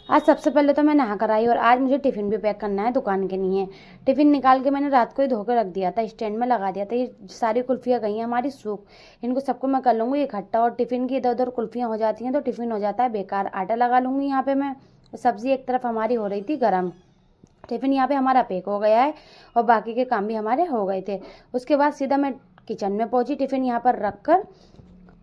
आज सबसे पहले तो मैं नहा कर आई और आज मुझे टिफ़िन भी पैक करना है दुकान के लिए। टिफ़िन निकाल के मैंने रात को ही धो के रख दिया था, स्टैंड में लगा दिया था। ये सारी कुल्फ़ियाँ गई हैं हमारी सूख, इनको सबको मैं कर लूँगी इकट्ठा। और टिफ़िन की इधर उधर कुल्फ़ियाँ हो जाती हैं तो टिफ़िन हो जाता है बेकार। आटा लगा लूँगी यहाँ पे मैं। सब्ज़ी एक तरफ हमारी हो रही थी गर्म। टिफ़िन यहाँ पे हमारा पैक हो गया है और बाकी के काम भी हमारे हो गए थे। उसके बाद सीधा मैं किचन में पहुँची टिफ़िन यहाँ पर रख कर,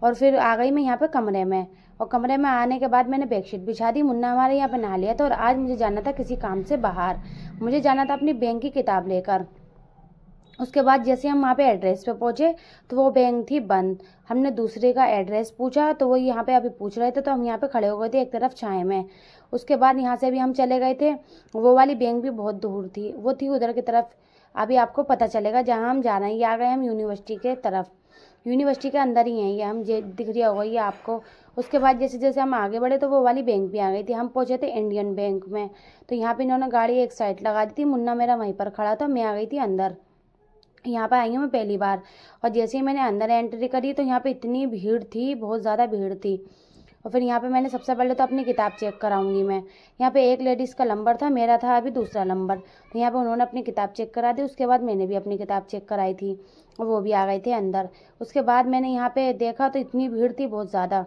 और फिर आ गई मैं यहाँ पे कमरे में। और कमरे में आने के बाद मैंने बेडशीट बिछा दी। मुन्ना हमारे यहाँ पे नहा लिया था और आज मुझे जाना था किसी काम से बाहर। मुझे जाना था अपनी बैंक की किताब लेकर। उसके बाद जैसे हम वहाँ पे एड्रेस पे पहुँचे तो वो बैंक थी बंद। हमने दूसरे का एड्रेस पूछा तो वो यहाँ पे अभी पूछ रहे थे, तो हम यहाँ पे खड़े हो गए थे एक तरफ छाए में। उसके बाद यहाँ से भी हम चले गए थे। वो वाली बैंक भी बहुत दूर थी, वो थी उधर की तरफ। अभी आपको पता चलेगा जहाँ हम जा रहे हैं। ये आ गए हम यूनिवर्सिटी के तरफ। यूनिवर्सिटी के अंदर ही हैं ये, हम जे दिख रहा होगा ये आपको। उसके बाद जैसे जैसे हम आगे बढ़े तो वो वाली बैंक भी आ गई थी। हम पहुँचे थे इंडियन बैंक में। तो यहाँ पे इन्होंने गाड़ी एक साइड लगा दी थी। मुन्ना मेरा वहीं पर खड़ा था, मैं आ गई थी अंदर। यहाँ पर आई हूँ मैं पहली बार। और जैसे ही मैंने अंदर एंट्री करी तो यहाँ पे इतनी भीड़ थी, बहुत ज़्यादा भीड़ थी। और फिर यहाँ पे मैंने सबसे पहले तो अपनी किताब चेक कराऊंगी मैं। यहाँ पे एक लेडीज़ का नंबर था, मेरा था अभी दूसरा नंबर। तो यहाँ पे उन्होंने अपनी किताब चेक करा दी। उसके बाद मैंने भी अपनी किताब चेक कराई थी और वो भी आ गए थे अंदर। उसके बाद मैंने यहाँ पे देखा तो इतनी भीड़ थी बहुत ज़्यादा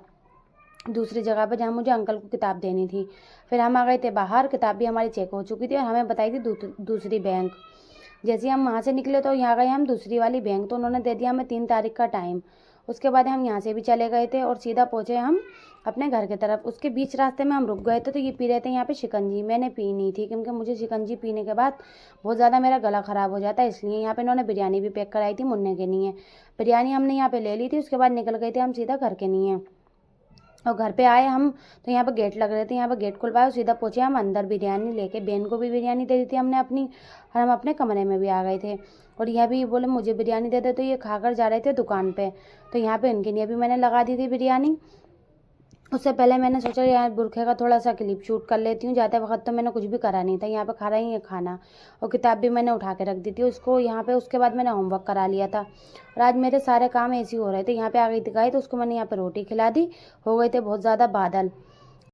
दूसरी जगह पर जहाँ मुझे अंकल को किताब देनी थी। फिर हम आ गए थे बाहर, किताब भी हमारी चेक हो चुकी थी और हमें बताई थी दूसरी बैंक। जैसे ही हम वहाँ से निकले तो यहाँ गए हम दूसरी वाली बैंक, तो उन्होंने दे दिया हमें 3 तारीख का टाइम। उसके बाद हम यहाँ से भी चले गए थे और सीधा पहुँचे हम अपने घर की तरफ। उसके बीच रास्ते में हम रुक गए थे तो ये पी रहे थे यहाँ पे शिकंजी। मैंने पी नहीं थी क्योंकि मुझे शिकंजी पीने के बाद बहुत ज़्यादा मेरा गला ख़राब हो जाता है, इसलिए। यहाँ पे इन्होंने बिरयानी भी पैक कराई थी मुन्ने के लिए। बिरयानी हमने यहाँ पे ले ली थी। उसके बाद निकल गए थे हम सीधा घर के लिए। और घर पे आए हम तो यहाँ पर गेट लग रहे थे, यहाँ पर गेट खुलवाया, सीधा पहुँचे हम अंदर बिरयानी लेके। बहन को भी बिरयानी दे दी थी हमने अपनी, और हम अपने कमरे में भी आ गए थे। और यह भी बोले मुझे बिरयानी दे दे, तो ये खाकर जा रहे थे दुकान पे। तो यहाँ पे इनके लिए भी मैंने लगा दी थी बिरयानी। उससे पहले मैंने सोचा यार बुरखे का थोड़ा सा क्लिप शूट कर लेती हूँ। जाते वक्त तो मैंने कुछ भी करा नहीं था, यहाँ पे खा रही है खाना। और किताब भी मैंने उठा के रख दी थी उसको यहाँ पे। उसके बाद मैंने होमवर्क करा लिया था और आज मेरे सारे काम ऐसे ही हो रहे थे। यहाँ पे आ गई थी गाय तो उसको मैंने यहाँ पे रोटी खिला दी। हो गए थे बहुत ज़्यादा बादल।